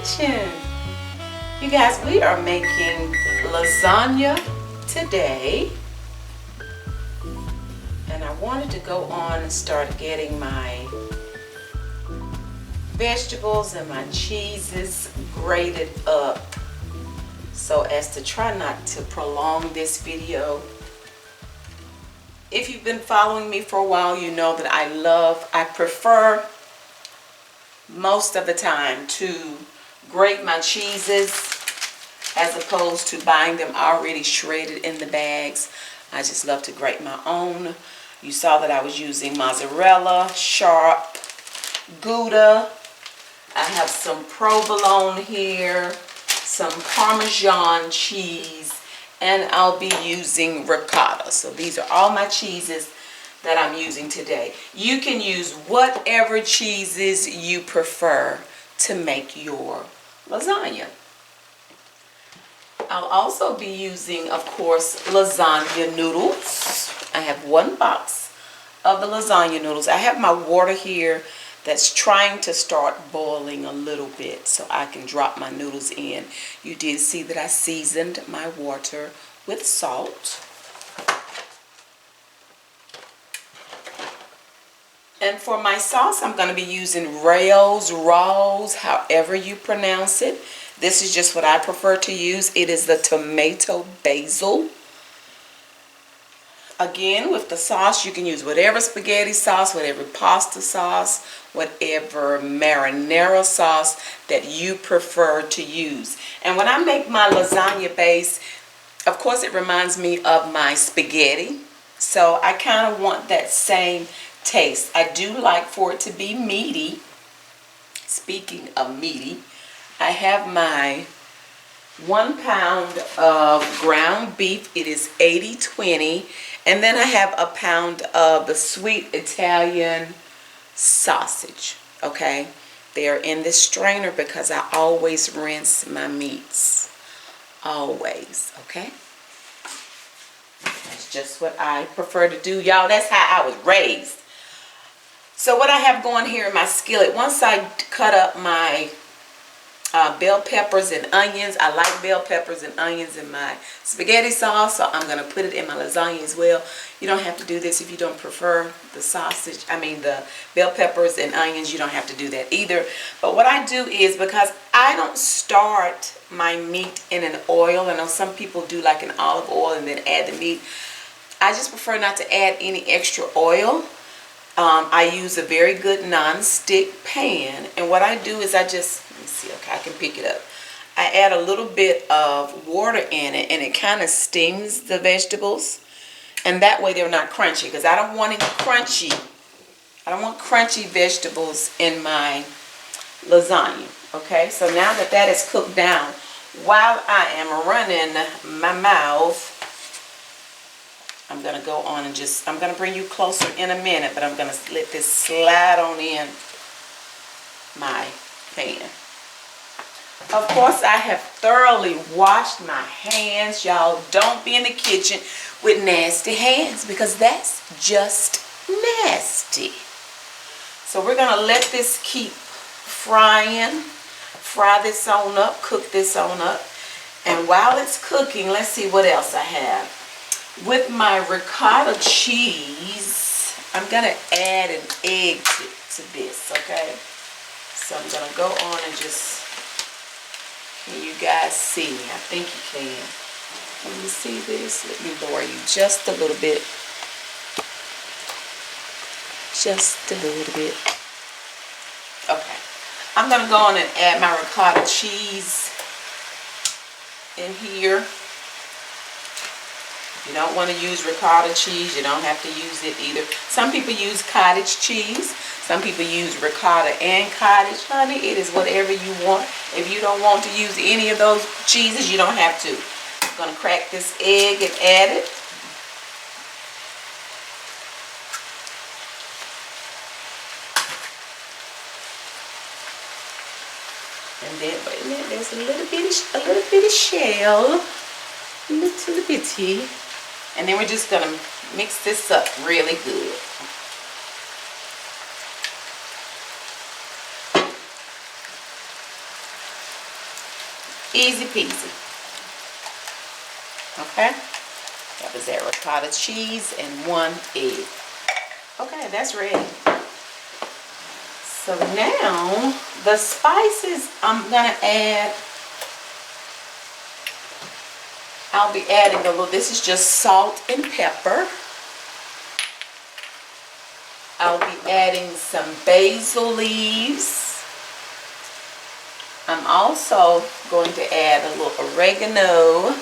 kitchen. You guys, we are making lasagna today. And I wanted to go on and start getting my vegetables and my cheeses grated up so as to try not to prolong this video. If you've been following me for a while, you know that I prefer most of the time to grate my cheeses as opposed to buying them already shredded in the bags. I just love to grate my own. You saw that I was using mozzarella, sharp, Gouda. I have some provolone here, some Parmesan cheese, and I'll be using ricotta. So these are all my cheeses that I'm using today. You can use whatever cheeses you prefer to make your lasagna. I'll also be using, of course, lasagna noodles. I have one box of the lasagna noodles. I have my water here that's trying to start boiling a little bit so I can drop my noodles in. You did see that I seasoned my water with salt. And for my sauce, I'm going to be using Rao's, however you pronounce it. This is just what I prefer to use. It is the tomato basil. Again, with the sauce, you can use whatever spaghetti sauce, whatever pasta sauce, whatever marinara sauce that you prefer to use. And when I make my lasagna base, of course, it reminds me of my spaghetti. So I kind of want that same taste. I do like for it to be meaty. Speaking of meaty, I have my 1 pound of ground beef. It is 80-20. And then I have a pound of the sweet Italian sausage. Okay, they are in this strainer because I always rinse my meats. Always. Okay, that's just what I prefer to do, y'all. That's how I was raised. So what I have going here in my skillet, once I cut up my bell peppers and onions. I like bell peppers and onions in my spaghetti sauce, so I'm going to put it in my lasagna as well. You don't have to do this if you don't prefer the sausage, the bell peppers and onions. You don't have to do that either. But what I do is, because I don't start my meat in an oil, I know some people do like an olive oil and then add the meat. I just prefer not to add any extra oil. I use a very good non-stick pan, and what I do is I just, let me see, okay, I can pick it up. I add a little bit of water in it, and it kind of steams the vegetables, and that way they're not crunchy, because I don't want any crunchy. I don't want crunchy vegetables in my lasagna. Okay, so now that that is cooked down, while I am running my mouth, I'm going to go on and just, I'm going to bring you closer in a minute, but I'm going to let this slide on in my pan. Of course, I have thoroughly washed my hands. Y'all, don't be in the kitchen with nasty hands, because that's just nasty. So we're going to let this keep frying. Fry this on up, cook this on up. And while it's cooking, let's see what else I have. With my ricotta cheese, I'm going to add an egg to this, okay? So I'm going to go on and just, can you guys see me? I think you can. Can you see this? Let me lower you just a little bit. Just a little bit. Okay. I'm going to go on and add my ricotta cheese in here. You don't want to use ricotta cheese. You don't have to use it either. Some people use cottage cheese. Some people use ricotta and cottage. Honey, it is whatever you want. If you don't want to use any of those cheeses, you don't have to. I'm going to crack this egg and add it. And then, wait a minute, there's a little bit of shell. Little bitty. And then we're just going to mix this up really good. Easy peasy. Okay? That was that ricotta cheese and 1 egg. Okay, that's ready. So now, the spices I'm going to add, I'll be adding a little, this is just salt and pepper. I'll be adding some basil leaves. I'm also going to add a little oregano.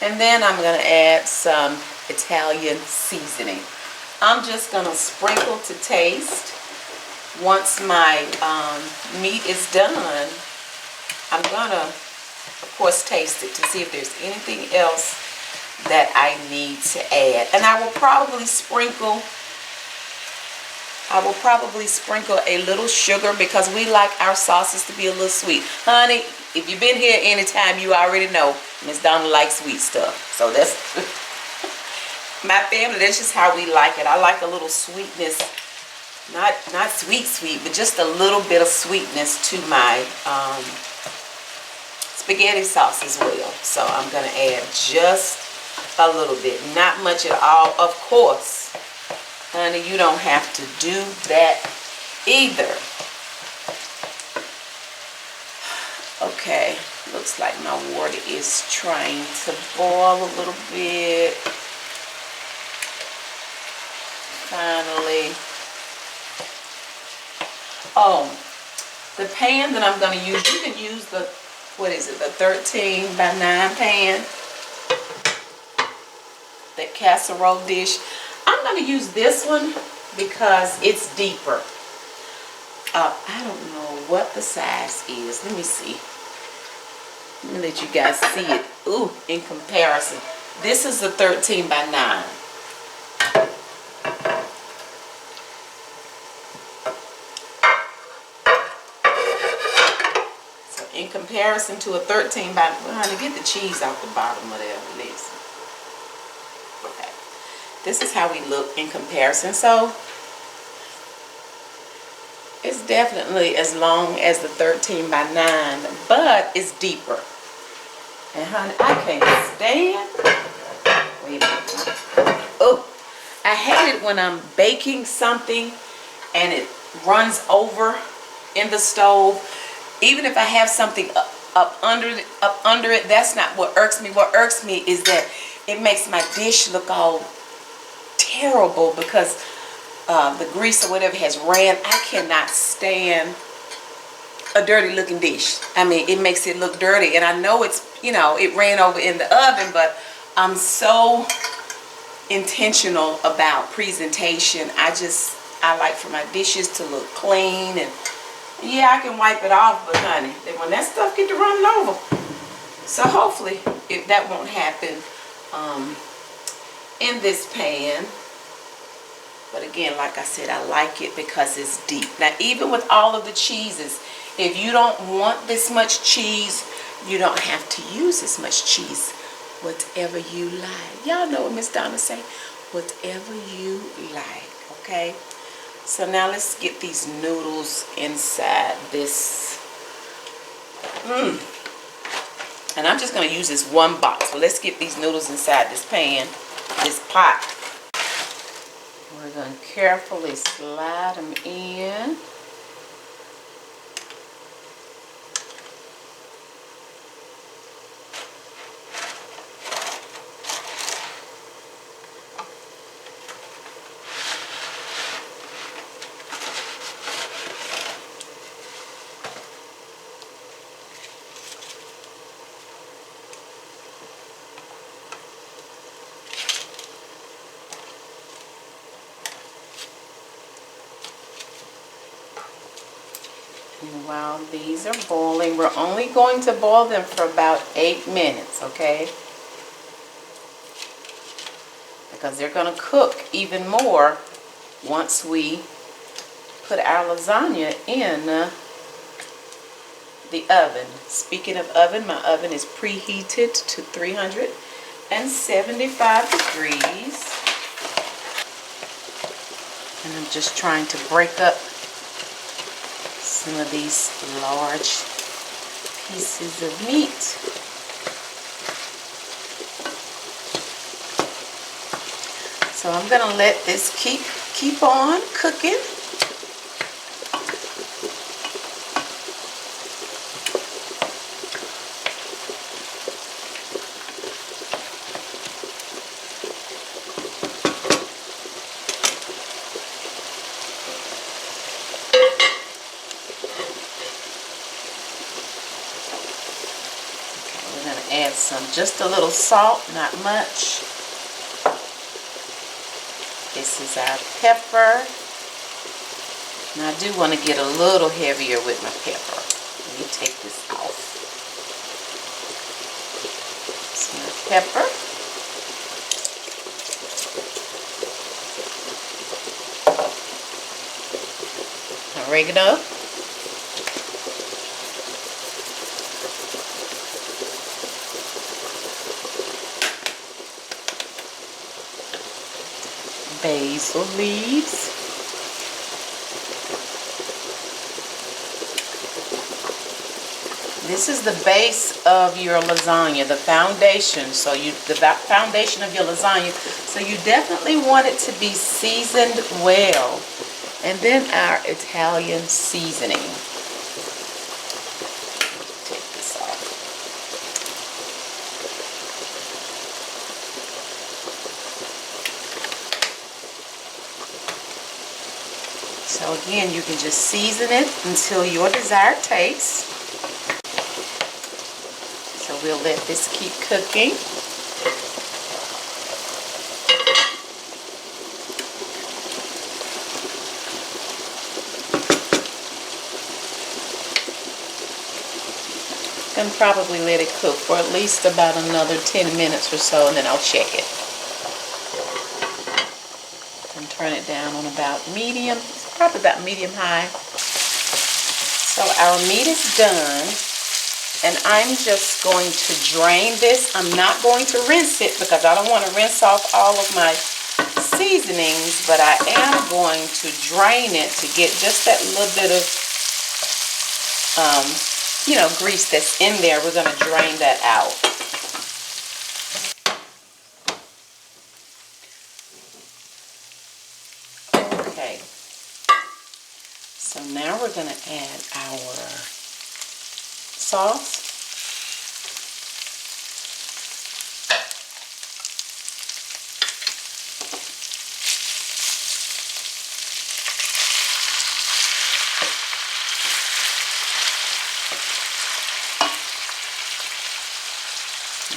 And then I'm going to add some Italian seasoning. I'm just going to sprinkle to taste. Once my meat is done, I'm going to, of course, taste it to see if there's anything else that I need to add. And I will probably sprinkle a little sugar because we like our sauces to be a little sweet. Honey, if you've been here anytime, you already know Miss Donna likes sweet stuff. So that's my family, that's just how we like it. I like a little sweetness. Not sweet, but just a little bit of sweetness to my spaghetti sauce as well. So I'm going to add just a little bit. Not much at all. Of course, honey, you don't have to do that either. Okay, looks like my water is trying to boil a little bit. Finally. Oh, the pan that I'm going to use, you can use the, what is it, the 13 by 9 pan. That casserole dish. I'm going to use this one because it's deeper. I don't know what the size is. Let me see. Let me let you guys see it. Ooh, in comparison. This is the 13 by 9. In comparison to a 13 by, well, honey, get the cheese out the bottom of there, please. Okay. This is how we look in comparison. So, it's definitely as long as the 13 by 9, but it's deeper. And honey, I can't stand. Wait a minute. Oh, I hate it when I'm baking something and it runs over in the stove. Even if I have something up under it, that's not what irks me. What irks me is that it makes my dish look all terrible because the grease or whatever has ran. I cannot stand a dirty looking dish. I mean, it makes it look dirty. And I know it's, you know, it ran over in the oven, but I'm so intentional about presentation. I like for my dishes to look clean, and yeah, I can wipe it off, but honey, when that stuff get to running over. So hopefully that won't happen in this pan. But again, like I said, I like it because it's deep. Now, even with all of the cheeses, if you don't want this much cheese, you don't have to use as much cheese. Whatever you like. Y'all know what Miss Donna say. Whatever you like, okay? So now let's get these noodles inside this. And I'm just going to use this one box. So let's get these noodles inside this pan, this pot. We're going to carefully slide them in. And while these are boiling, we're only going to boil them for about 8 minutes, okay? Because they're going to cook even more once we put our lasagna in the oven. Speaking of oven, my oven is preheated to 375 degrees. And I'm just trying to break up some of these large pieces of meat. So I'm gonna let this keep on cooking. We're gonna add just a little salt, not much. This is our pepper. Now I do want to get a little heavier with my pepper. Let me take this off. Some pepper. Oregano. Basil leaves. This is the base of your lasagna, the foundation. So the foundation of your lasagna. So you definitely want it to be seasoned well. And then our Italian seasoning. Take this off. So again, you can just season it until your desired taste. So we'll let this keep cooking. I'm gonna probably let it cook for at least about another 10 minutes or so, and then I'll check it. And turn it down on about medium, probably about medium-high. So our meat is done, and I'm just going to drain this. I'm not going to rinse it because I don't want to rinse off all of my seasonings, but I am going to drain it to get just that little bit of, grease that's in there. We're going to drain that out. Okay. So now we're going to add our sauce.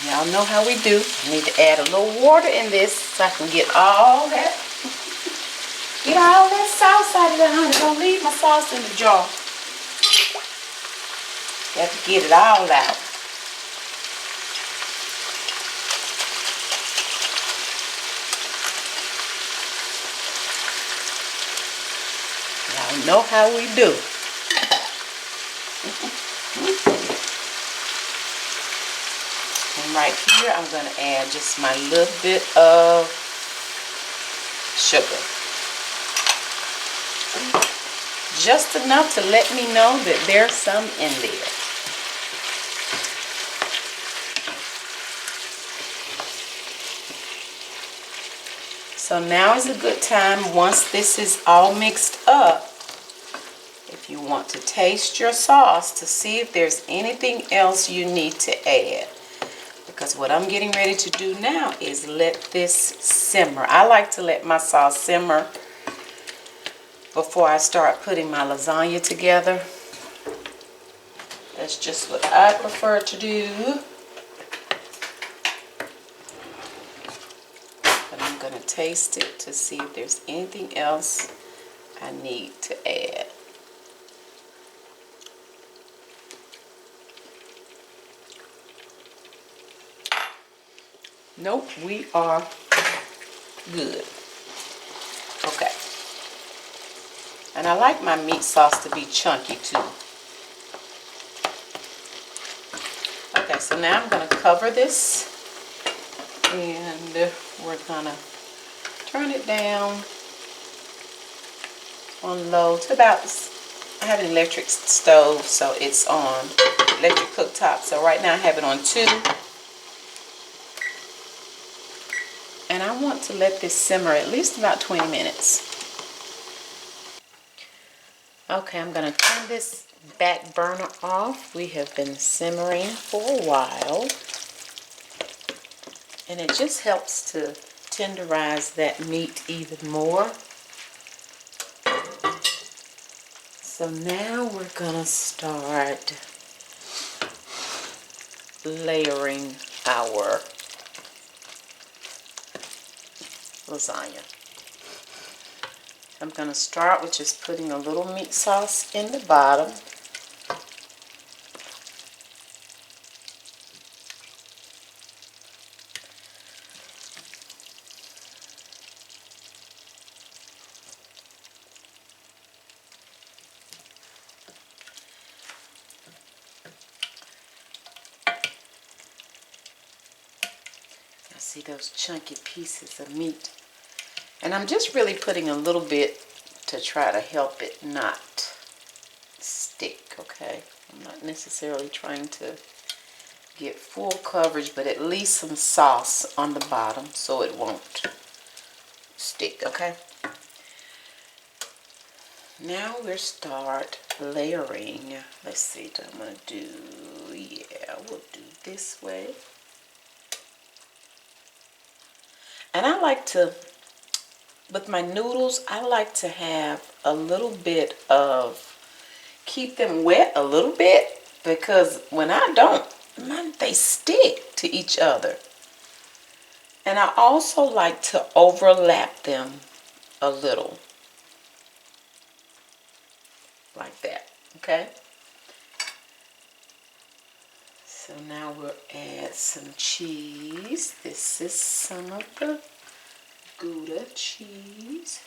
Y'all know how we do. I need to add a little water in this so I can get all that sauce out of there, honey. Don't leave my sauce in the jar. You have to get it all out. Y'all know how we do. And right here, I'm going to add just my little bit of sugar. Just enough to let me know that there's some in there. So now is a good time, once this is all mixed up, if you want to taste your sauce to see if there's anything else you need to add. Because what I'm getting ready to do now is let this simmer. I like to let my sauce simmer before I start putting my lasagna together. That's just what I prefer to do. But I'm going to taste it to see if there's anything else I need to add. Nope, we are good. Okay. And I like my meat sauce to be chunky too. Okay, so now I'm going to cover this. And we're going to turn it down on low to about, I have an electric stove, so it's on electric cooktop. So right now I have it on 2. And I want to let this simmer at least about 20 minutes. Okay, I'm going to turn this back burner off. We have been simmering for a while. And it just helps to tenderize that meat even more. So now we're going to start layering our lasagna. I'm going to start with just putting a little meat sauce in the bottom. I see those chunky pieces of meat. And I'm just really putting a little bit to try to help it not stick, okay? I'm not necessarily trying to get full coverage, but at least some sauce on the bottom so it won't stick, okay? Now we'll start layering. Let's see what I'm going to do. Yeah, we'll do this way. And I like to, with my noodles, I like to have a little bit of, keep them wet a little bit, because when I don't, man, they stick to each other. And I also like to overlap them a little, like that, okay? So now we'll add some cheese. This is some of the Gouda cheese.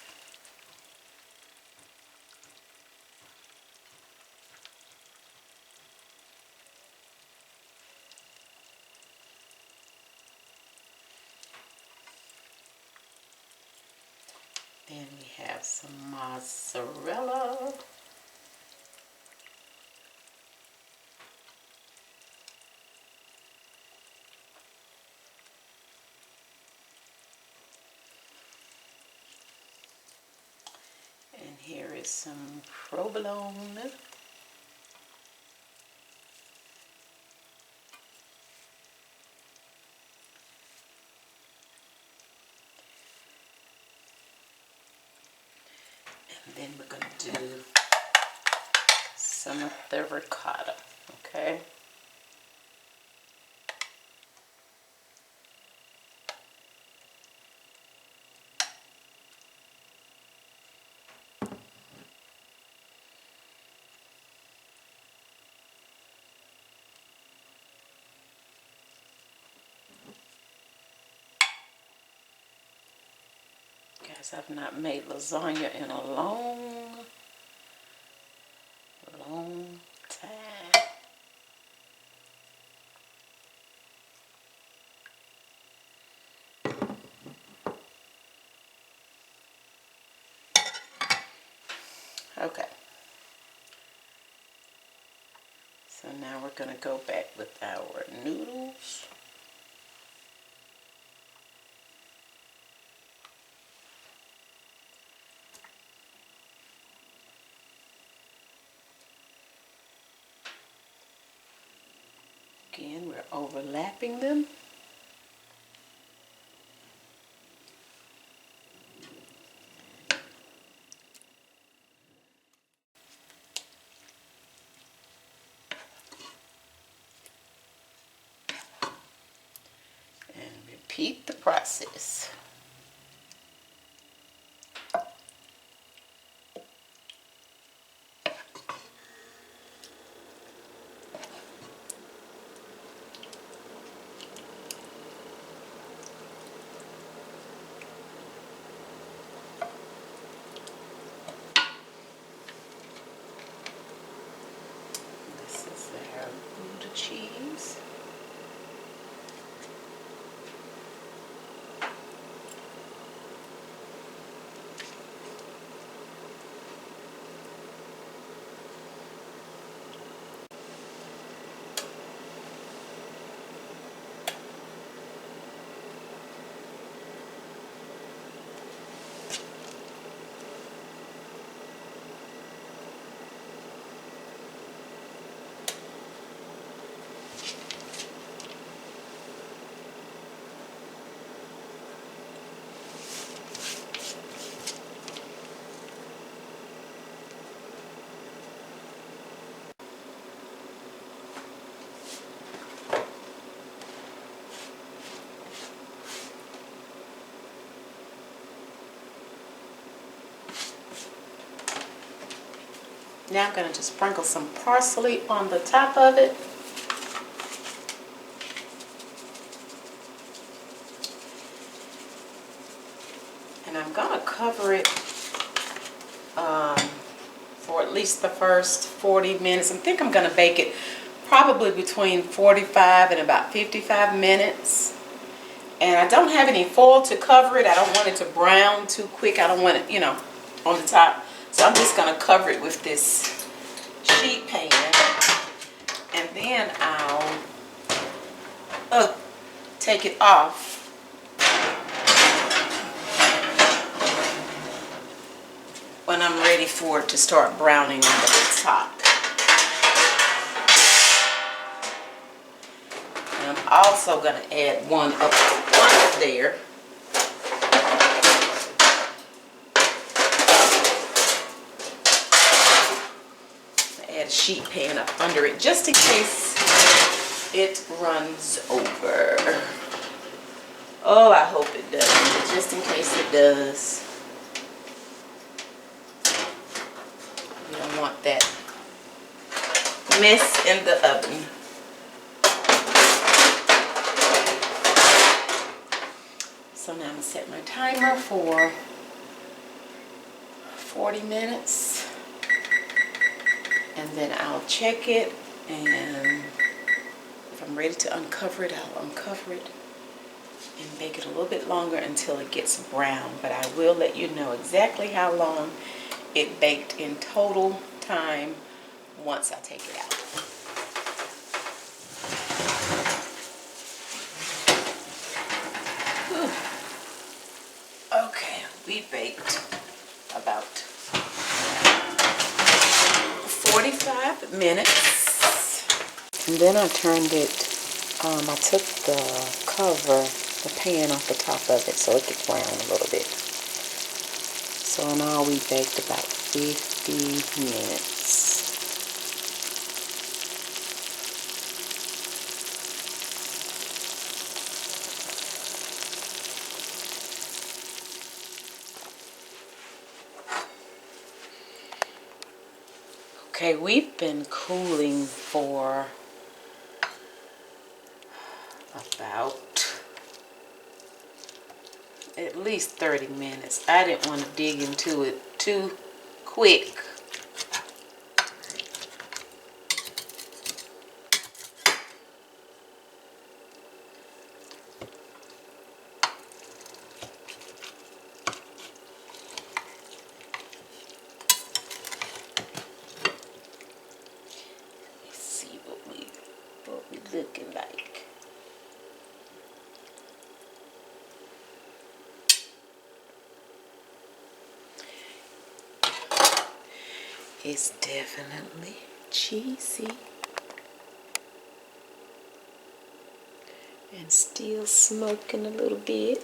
Then we have some mozzarella. And here is some provolone. And then we're going to do some of the ricotta, okay? Guys, I've not made lasagna in a long time. Okay. So now we're going to go back with our noodles. Again, we're overlapping them. And repeat the process. This is our Gouda cheese. Now I'm going to just sprinkle some parsley on the top of it. And I'm going to cover it for at least the first 40 minutes. I think I'm going to bake it probably between 45 and about 55 minutes. And I don't have any foil to cover it. I don't want it to brown too quick. I don't want it, you know, on the top. So I'm just going to cover it with this sheet pan. And then I'll take it off. When I'm ready for it to start browning on the top. And I'm also going to add one up front there. Add a sheet pan up under it just in case it runs over. Oh, I hope it doesn't, just in case it does. You don't want that mess in the oven. So now I'm going to set my timer for 40 minutes. And then I'll check it, and if I'm ready to uncover it, I'll uncover it and bake it a little bit longer until it gets brown. But I will let you know exactly how long it baked in total time once I take it out. Whew. Okay, we baked about 45 minutes. And then I turned it, I took the cover, the pan off the top of it so it could brown a little bit. So in all we baked about 50 minutes. Okay, we've been cooling for about at least 30 minutes. I didn't want to dig into it too quick. Looking like. It's definitely cheesy and still smoking a little bit.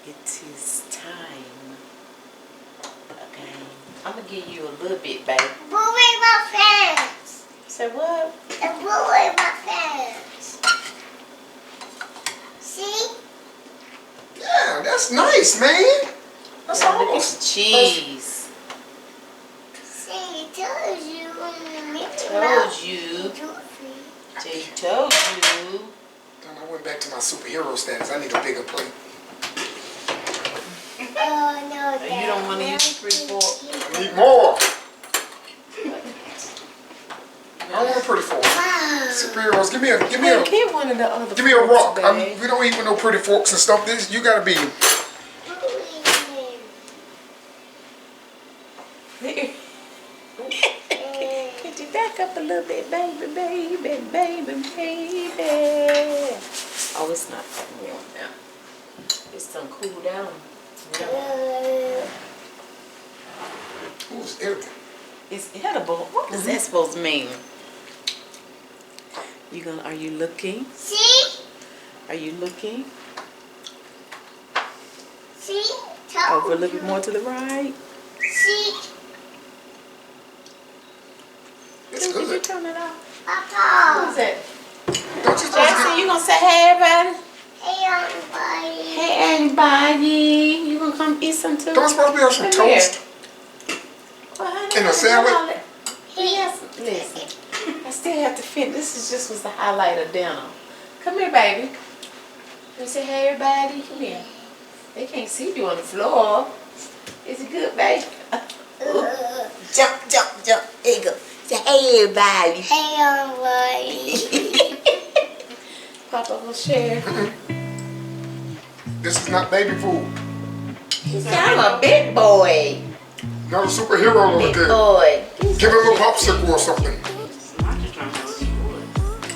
It is time. Okay, I'm gonna give you a little bit, baby. Put away my fans. Say what? And put away my fans. See? Yeah, that's nice, man. That's Yeah, look at almost the cheese. See, told you. Told you. They told you. Then I went back to my superhero status. I need a bigger plate. Oh, no, Dad. You don't want to use 3 forks. I need more. I want a pretty fork. Wow. Superheroes, give me a Get one of the other give me a rock. forks, babe. We don't eat with no pretty forks and stuff. This you gotta be. Could you back up a little bit, baby, baby, baby, baby? Oh, it's not that warm now. It's done cool down. Who's edible? It's edible. What is that supposed to mean? Are you looking? See? Are you looking? See? Told Over a little bit you. more to the right. See, It's Did you good. turn it off? Papa. Who's that? Don't you supposed to Jackson, you gonna say hey everybody? Hey, everybody. Hey everybody. You gonna come eat some too? don't supposed to be on some Come here. toast? Well, honey, And a I'm sandwich? gonna holler. Yes, listen. I still have to finish. This is just was the highlight of dinner. Come here, baby. You say hey everybody? Come here. They can't see you on the floor. Is it good, baby? Jump, jump, jump. There you go. Say hey everybody. Hey, everybody. Papa will share. This is not baby food. I'm a big boy. Not a superhero Big look at. boy. Give him a popsicle or something.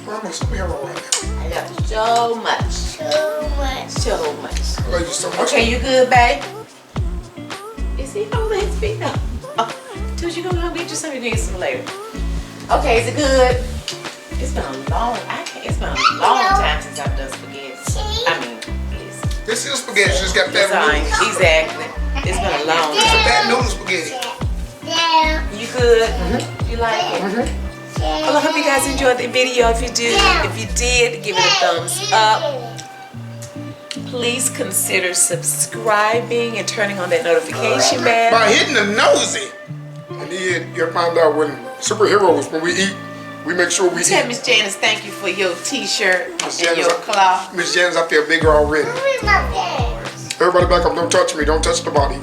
I'm a superhero right now. I love you so much. So much. So much. I love you so much. Okay, you good, babe? Is he holding his feet up? Oh, dude, you gonna go get you something to get some later. Okay, is it good? It's been a long time since I've done spaghetti. I mean, please. This is spaghetti. She just got It's fat fine. noodles. Exactly. It's been a long It's a time. fat noodle spaghetti. Yeah. You good? You like it? Well, I hope you guys enjoyed the video. If you did, give it a thumbs up. Please consider subscribing and turning on that notification bell. By hitting the nosy. And then you'll find out when superheroes, when we eat, we make sure we Tell eat. Miss Janice thank you for your t-shirt Miss and Janice, your cloth. Miss Janice, I feel bigger already. Where's my pants? Everybody back up. Don't touch me. Don't touch the body.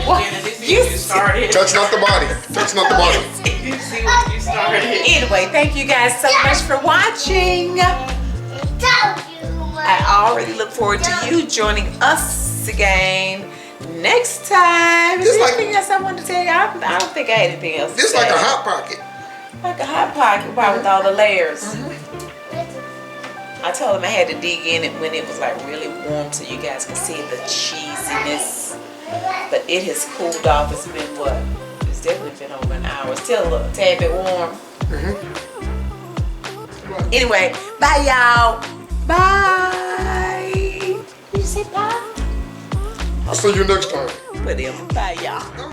What? You started. Touch not the body. Touch not the body. You see what you started. Anyway, thank you guys so much for watching. I already look forward to you joining us again next time. Is It's there like- anything else I want to tell you? I don't think I had anything else to This say. like a Hot Pocket. Like a hot pocket, wow, with all the layers. I told him I had to dig in it when it was like really warm so you guys can see the cheesiness. But it has cooled off. It's been what? It's definitely been over an hour. Still a tad bit warm. Anyway, bye y'all. Bye. Did you say bye? I'll see you next time. Put him. Bye y'all. No,